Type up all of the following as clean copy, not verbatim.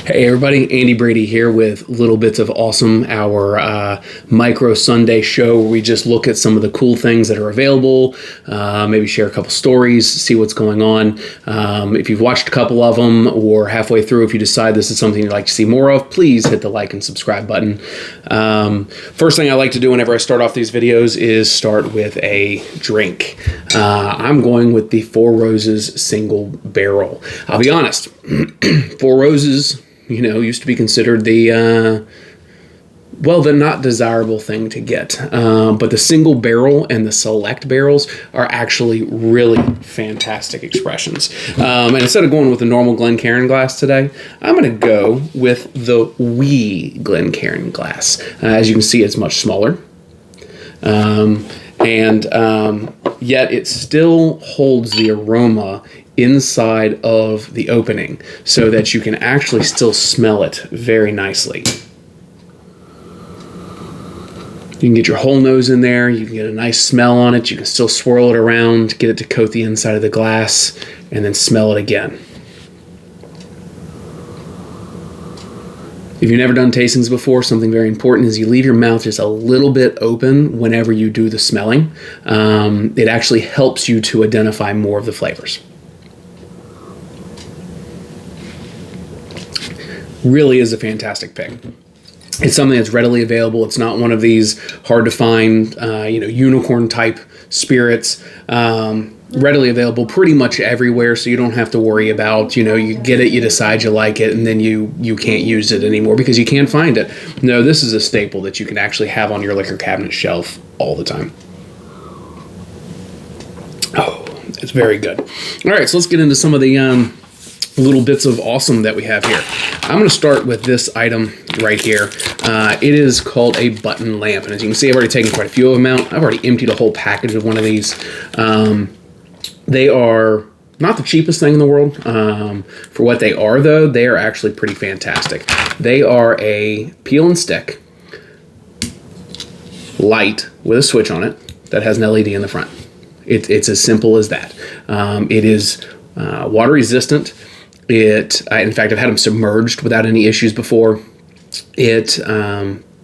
Hey everybody, Andy Brady here with Little Bits of Awesome, our micro Sunday show where we just look at some of the cool things that are available, maybe share a couple stories, see what's going on. If you've watched a couple of them or halfway through, if you decide this is something you'd like to see more of, please hit the like and subscribe button. First thing I like to do whenever I start off these videos is start with a drink. I'm going with the Four Roses Single Barrel. I'll be honest, Four Roses, used to be considered the not desirable thing to get. But the single barrel and the select barrels are actually really fantastic expressions. And instead of going with the normal Glencairn glass today, I'm going to go with the wee Glencairn glass. As you can see, it's much smaller. Yet it still holds the aroma inside of the opening so that you can actually still smell it very nicely. You can get your whole nose in there, you can get a nice smell on it, you can still swirl it around, get it to coat the inside of the glass, and then smell it again. If you've never done tastings before, something very important is you leave your mouth just a little bit open whenever you do the smelling. It actually helps you to identify more of the flavors. Really is a fantastic pick. It's something that's readily available. It's not one of these hard to find, unicorn type spirits. Readily available pretty much everywhere, so you don't have to worry about, you get it, you decide you like it, and then you can't use it anymore because you can't find it. No, this is a staple that you can actually have on your liquor cabinet shelf all the time. Oh, it's very good. All right, so let's get into some of the little bits of awesome that we have here. I'm going to start with this item right here. It is called a button lamp, and as you can see, I've already taken quite a few of them out. I've already emptied a whole package of one of these. They are not the cheapest thing in the world. For what they are, though, they are actually pretty fantastic. They are a peel and stick light with a switch on it that has an LED in the front. It's as simple as that. It is water resistant. In fact, I've had them submerged without any issues before. It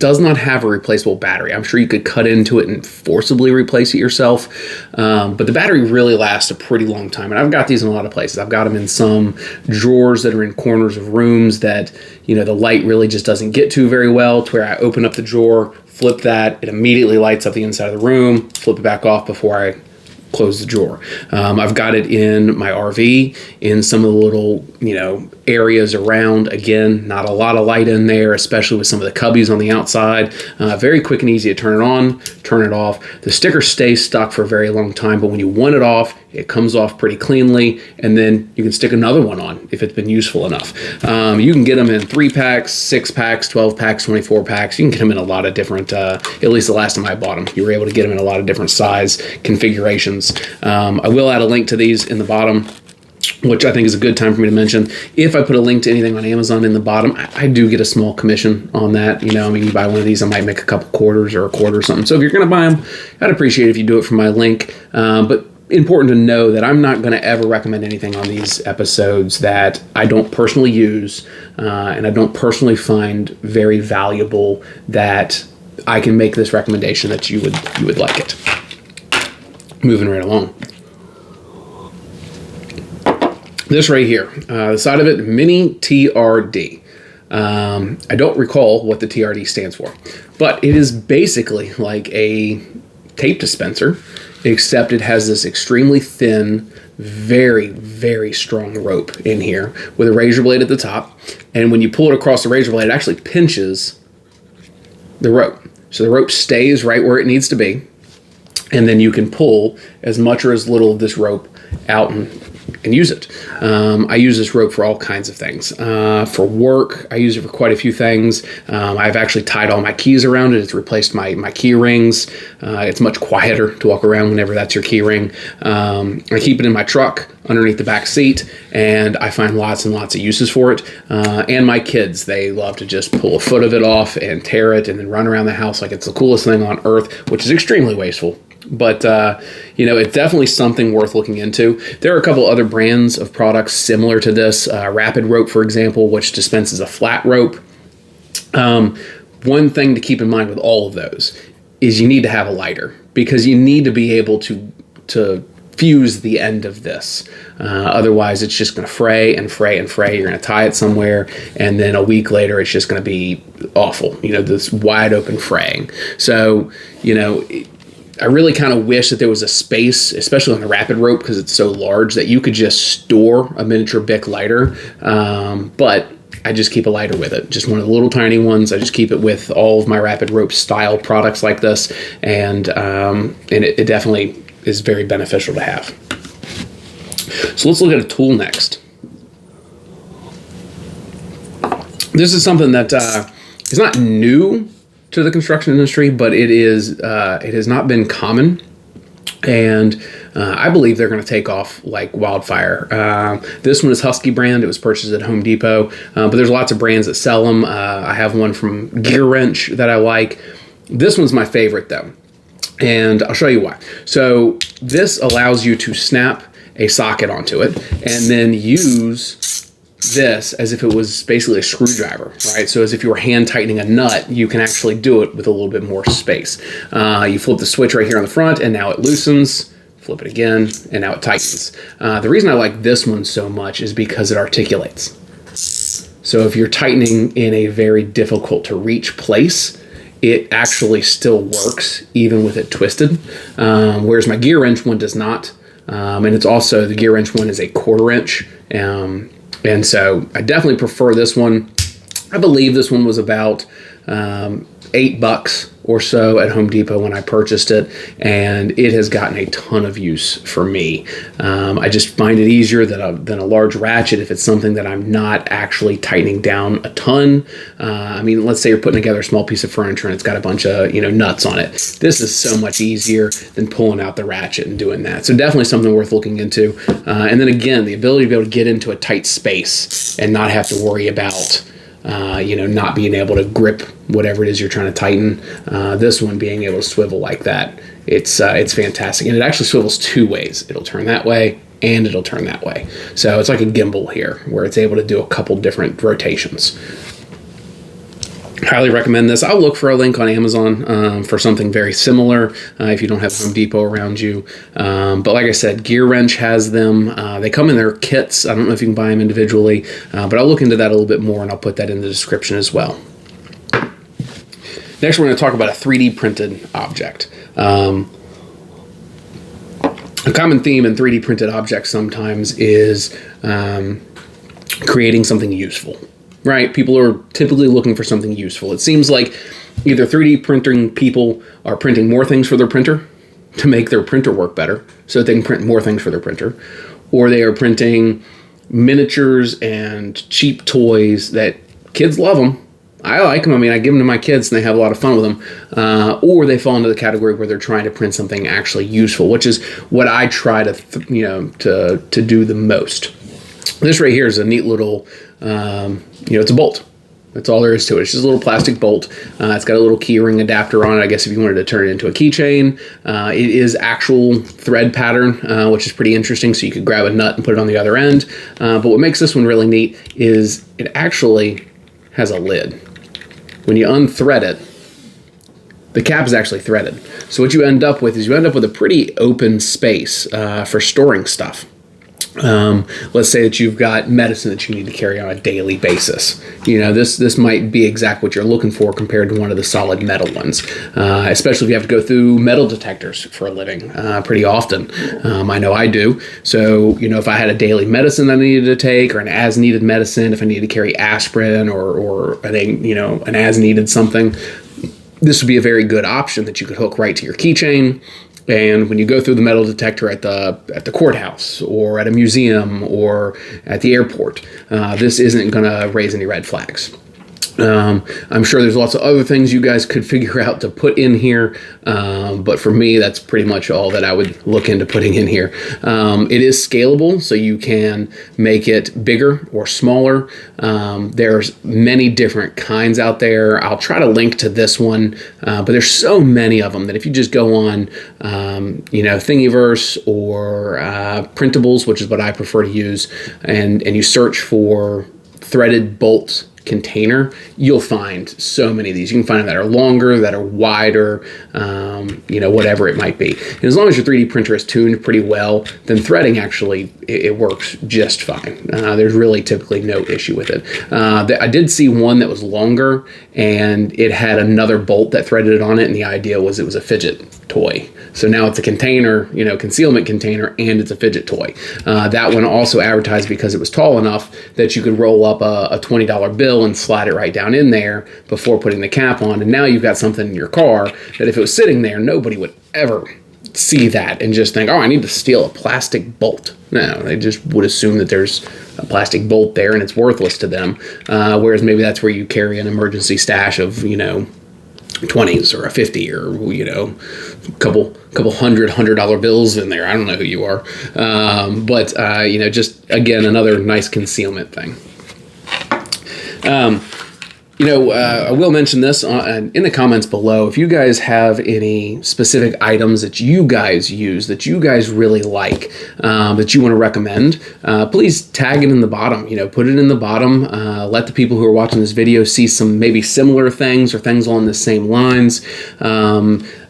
does not have a replaceable battery. I'm sure you could cut into it and forcibly replace it yourself, but the battery really lasts a pretty long time. And I've got these in a lot of places. I've got them in some drawers that are in corners of rooms that, the light really just doesn't get to very well, to where I open up the drawer, flip that, it immediately lights up the inside of the room, flip it back off before I close the drawer. I've got it in my RV, in some of the little, areas around. Again, not a lot of light in there, especially with some of the cubbies on the outside. Very quick and easy to turn it on, turn it off. The sticker stays stuck for a very long time, but when you want it off, it comes off pretty cleanly, and then you can stick another one on if it's been useful enough. You can get them in 3-packs, 6-packs, 12-packs, 24-packs. You can get them in a lot of different, at least the last time I bought them, you were able to get them in a lot of different size configurations. I will add a link to these in the bottom, which I think is a good time for me to mention. If I put a link to anything on Amazon in the bottom, I do get a small commission on that. You buy one of these, I might make a couple quarters or a quarter or something. So if you're going to buy them, I'd appreciate it if you do it from my link. But important to know that I'm not going to ever recommend anything on these episodes that I don't personally use and I don't personally find very valuable, that I can make this recommendation that you would like it. Moving right along. This right here, the side of it, mini TRD. I don't recall what the TRD stands for, but it is basically like a tape dispenser, except it has this extremely thin, very, very strong rope in here with a razor blade at the top. And when you pull it across the razor blade, it actually pinches the rope. So the rope stays right where it needs to be. And then you can pull as much or as little of this rope out and use it. I use this rope for all kinds of things. For work, I use it for quite a few things. I've actually tied all my keys around it. It's replaced my key rings. It's much quieter to walk around whenever that's your key ring. I keep it in my truck underneath the back seat, and I find lots and lots of uses for it. And my kids, they love to just pull a foot of it off and tear it and then run around the house like it's the coolest thing on earth, which is extremely wasteful. But, it's definitely something worth looking into. There are a couple other brands of products similar to this. Rapid Rope, for example, which dispenses a flat rope. One thing to keep in mind with all of those is you need to have a lighter, because you need to be able to fuse the end of this. Otherwise, it's just going to fray and fray and fray. You're going to tie it somewhere, and then a week later, it's just going to be awful. This wide open fraying. So, I really kind of wish that there was a space, especially on the Rapid Rope, because it's so large, that you could just store a miniature Bic lighter. But I just keep a lighter with it. Just one of the little tiny ones. I just keep it with all of my Rapid Rope style products like this. And it definitely is very beneficial to have. So let's look at a tool next. This is something that is not new to the construction industry, but it has not been common. And I believe they're going to take off like wildfire. This one is Husky brand. It was purchased at Home Depot, but there's lots of brands that sell them. I have one from Gear Wrench that I like. This one's my favorite though, and I'll show you why. So this allows you to snap a socket onto it and then use this as if it was basically a screwdriver, right? So as if you were hand tightening a nut, you can actually do it with a little bit more space. You flip the switch right here on the front, and now it loosens. Flip it again, and now it tightens. The reason I like this one so much is because it articulates. So if you're tightening in a very difficult to reach place, it actually still works even with it twisted. Whereas my Gear Wrench one does not. And it's also, the Gear Wrench one is a 1/4 inch. And so I definitely prefer this one. I believe this one was about $8 or so at Home Depot when I purchased it, and it has gotten a ton of use for me. I just find it easier than a large ratchet if it's something that I'm not actually tightening down a ton. Let's say you're putting together a small piece of furniture and it's got a bunch of nuts on it. This is so much easier than pulling out the ratchet and doing that. So definitely something worth looking into. And then again, the ability to be able to get into a tight space and not have to worry about not being able to grip whatever it is you're trying to tighten. This one being able to swivel like that, it's fantastic. And it actually swivels 2 ways. It'll turn that way and it'll turn that way. So it's like a gimbal here where it's able to do a couple different rotations. Highly recommend this. I'll look for a link on Amazon for something very similar if you don't have Home Depot around you. But like I said, Gear Wrench has them. They come in their kits. I don't know if you can buy them individually, but I'll look into that a little bit more, and I'll put that in the description as well. Next, we're going to talk about a 3D printed object. A common theme in 3D printed objects sometimes is creating something useful. Right? People are typically looking for something useful. It seems like either 3D printing people are printing more things for their printer to make their printer work better so that they can print more things for their printer, or they are printing miniatures and cheap toys that kids love them. I like them. I give them to my kids and they have a lot of fun with them. Or they fall into the category where they're trying to print something actually useful, which is what I try to do the most. This right here is a neat little, it's a bolt. That's all there is to it. It's just a little plastic bolt. It's got a little key ring adapter on it, I guess, if you wanted to turn it into a keychain. It is actual thread pattern, which is pretty interesting, so you could grab a nut and put it on the other end. But what makes this one really neat is it actually has a lid. When you unthread it, the cap is actually threaded. So what you end up with is a pretty open space for storing stuff. Let's say that you've got medicine that you need to carry on a daily basis. This might be exactly what you're looking for compared to one of the solid metal ones, especially if you have to go through metal detectors for a living pretty often. I know I do. So, if I had a daily medicine that I needed to take, or an as-needed medicine, if I needed to carry aspirin or an as-needed something, this would be a very good option that you could hook right to your keychain. And when you go through the metal detector at the courthouse or at a museum or at the airport, this isn't going to raise any red flags. I'm sure there's lots of other things you guys could figure out to put in here, but for me, that's pretty much all that I would look into putting in here. It is scalable, so you can make it bigger or smaller. There's many different kinds out there. I'll try to link to this one, but there's so many of them that if you just go on, Thingiverse or Printables, which is what I prefer to use, and you search for threaded bolt container, you'll find so many of these. You can find them that are longer, that are wider, whatever it might be. And as long as your 3D printer is tuned pretty well, then threading actually, it works just fine. There's really typically no issue with it. I did see one that was longer and it had another bolt that threaded on it, and the idea was it was a fidget toy. So now it's a container, concealment container, and it's a fidget toy. That one also advertised because it was tall enough that you could roll up a $20 bill and slide it right down in there before putting the cap on. And now you've got something in your car that if it was sitting there, nobody would ever see that and just think, oh, I need to steal a plastic bolt. No, they just would assume that there's a plastic bolt there and it's worthless to them. Whereas maybe that's where you carry an emergency stash of, 20s or a 50 or, a couple $100 bills in there. I don't know who you are. But just again, another nice concealment thing. I will mention this in the comments below. If you guys have any specific items that you guys use, that you guys really like, that you want to recommend, please tag it in the bottom. Put it in the bottom. Let the people who are watching this video see some maybe similar things or things along the same lines.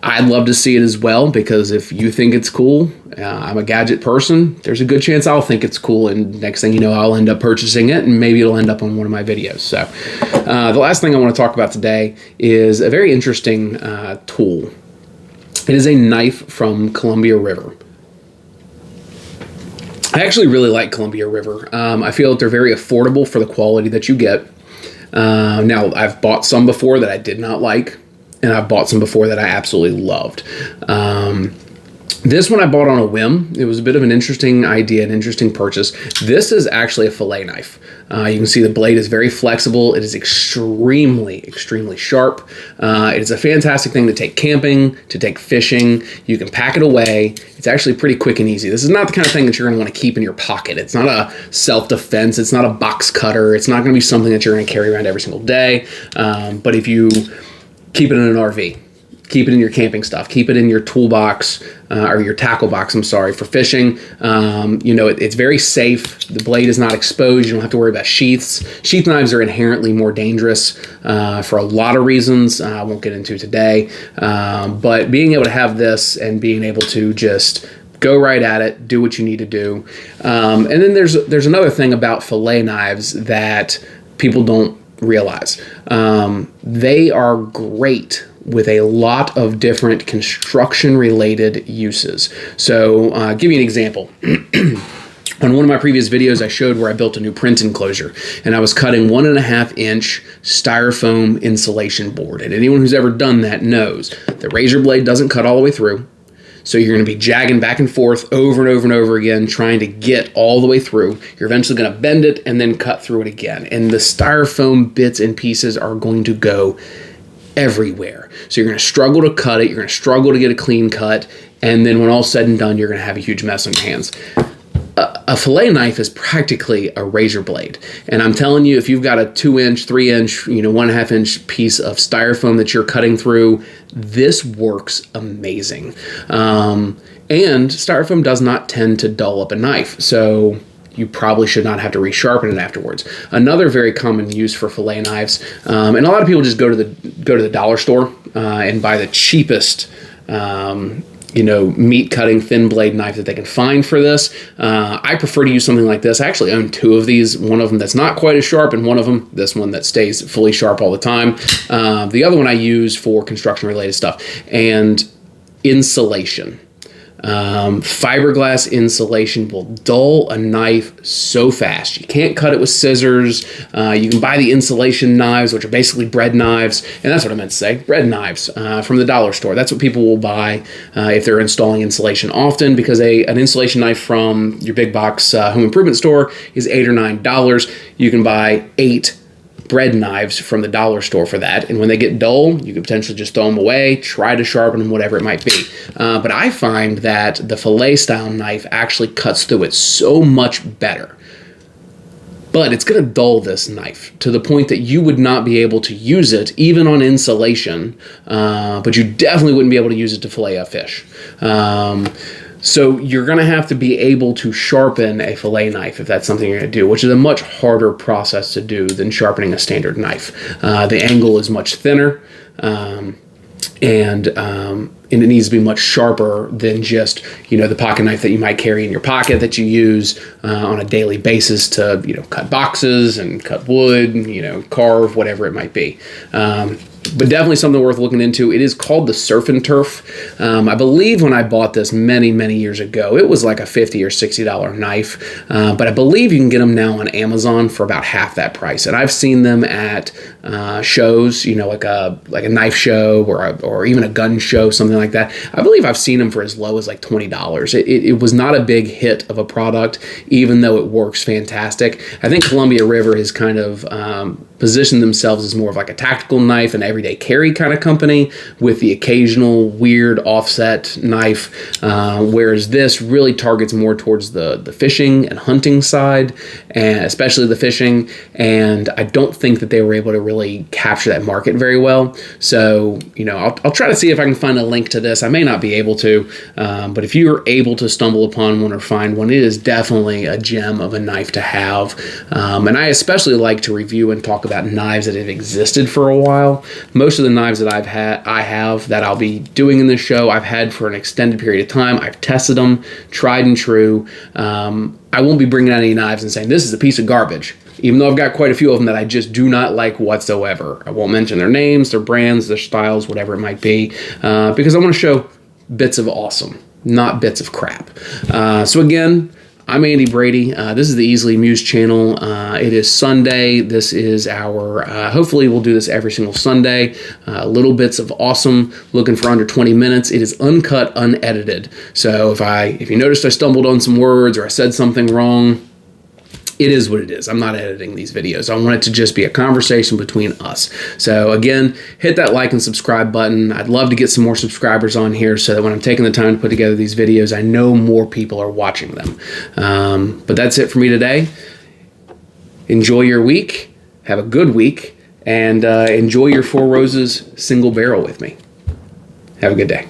I'd love to see it as well, because if you think it's cool, I'm a gadget person, there's a good chance I'll think it's cool, and next thing you know, I'll end up purchasing it, and maybe it'll end up on one of my videos. So the last thing I want to talk about today is a very interesting tool. It is a knife from Columbia River. I actually really like Columbia River. I feel that they're very affordable for the quality that you get. Now, I've bought some before that I did not like, and I've bought some before that I absolutely loved. This one I bought on a whim. It was a bit of an interesting idea, an interesting purchase. This is actually a fillet knife. You can see the blade is very flexible. It is extremely, extremely sharp. It is a fantastic thing to take camping, to take fishing. You can pack it away. It's actually pretty quick and easy. This is not the kind of thing that you're going to want to keep in your pocket. It's not a self-defense. It's not a box cutter. It's not going to be something that you're going to carry around every single day. But if you keep it in an RV, keep it in your camping stuff, keep it in your toolbox, or your tackle box, for fishing. It's very safe. The blade is not exposed. You don't have to worry about sheaths. Sheath knives are inherently more dangerous for a lot of reasons I won't get into today. But being able to have this and being able to just go right at it, do what you need to do. And then there's another thing about fillet knives that people don't realize. They are great with a lot of different construction-related uses. So, give you an example. On one of my previous videos, I showed where I built a new print enclosure, and I was cutting 1.5-inch styrofoam insulation board. And anyone who's ever done that knows the razor blade doesn't cut all the way through. So you're going to be jagging back and forth over and over and over again, trying to get all the way through. You're eventually going to bend it and then cut through it again. And the styrofoam bits and pieces are going to go everywhere. So you're going to struggle to cut it. You're going to struggle to get a clean cut. And then when all's said and done, you're going to have a huge mess on your hands. A fillet knife is practically a razor blade. And I'm telling you, if you've got a 2-inch, 3-inch, 1.5-inch piece of styrofoam that you're cutting through, this works amazing. And styrofoam does not tend to dull up a knife. So you probably should not have to resharpen it afterwards. Another very common use for fillet knives, and a lot of people just go to the dollar store and buy the cheapest meat cutting thin blade knife that they can find for this. I prefer to use something like this. I actually own 2 of these, one of them that's not quite as sharp, and one of them, this one, that stays fully sharp all the time. The other one I use for construction related stuff and insulation. Fiberglass insulation will dull a knife so fast. You can't cut it with scissors. You can buy the insulation knives, which are basically bread knives, and that's what I meant to say, bread knives from the dollar store. That's what people will buy if they're installing insulation often, because an insulation knife from your big box home improvement store is $8 or $9. You can buy 8 bread knives from the dollar store for that. And when they get dull, you could potentially just throw them away, try to sharpen them, whatever it might be. But I find that the fillet style knife actually cuts through it so much better. But it's going to dull this knife to the point that you would not be able to use it even on insulation, but you definitely wouldn't be able to use it to fillet a fish. So you're going to have to be able to sharpen a fillet knife if that's something you're going to do, which is a much harder process to do than sharpening a standard knife. The angle is much thinner, and it needs to be much sharper than just, the pocket knife that you might carry in your pocket that you use on a daily basis to, cut boxes and cut wood, carve, whatever it might be. But definitely something worth looking into. It is called the Surf and Turf. I believe when I bought this many, many years ago, it was like a $50 or $60 knife. But I believe you can get them now on Amazon for about half that price. And I've seen them at shows, like a knife show or even a gun show, something like that. I believe I've seen them for as low as like $20. It was not a big hit of a product, even though it works fantastic. I think Columbia River has kind of positioned themselves as more of like a tactical knife and everyday carry kind of company with the occasional weird offset knife, whereas this really targets more towards the fishing and hunting side, and especially the fishing. And I don't think that they were able to really capture that market very well. So, I'll try to see if I can find a link to this. I may not be able to, but if you're able to stumble upon one or find one, it is definitely a gem of a knife to have. And I especially like to review and talk about knives that have existed for a while. Most of the knives that I have that I'll be doing in this show, I've had for an extended period of time. I've tested them, tried and true. I won't be bringing out any knives and saying this is a piece of garbage, even though I've got quite a few of them that I just do not like whatsoever. I won't mention their names, their brands, their styles, whatever it might be, because I want to show bits of awesome, not bits of crap. So again, I'm Andy Brady. This is the Easily Amused channel. It is Sunday. This is our, hopefully we'll do this every single Sunday. Little bits of awesome, looking for under 20 minutes. It is uncut, unedited. So if you noticed I stumbled on some words or I said something wrong, it is what it is. I'm not editing these videos. I want it to just be a conversation between us. So again, hit that like and subscribe button. I'd love to get some more subscribers on here so that when I'm taking the time to put together these videos, I know more people are watching them. But that's it for me today. Enjoy your week. Have a good week. And enjoy your Four Roses single barrel with me. Have a good day.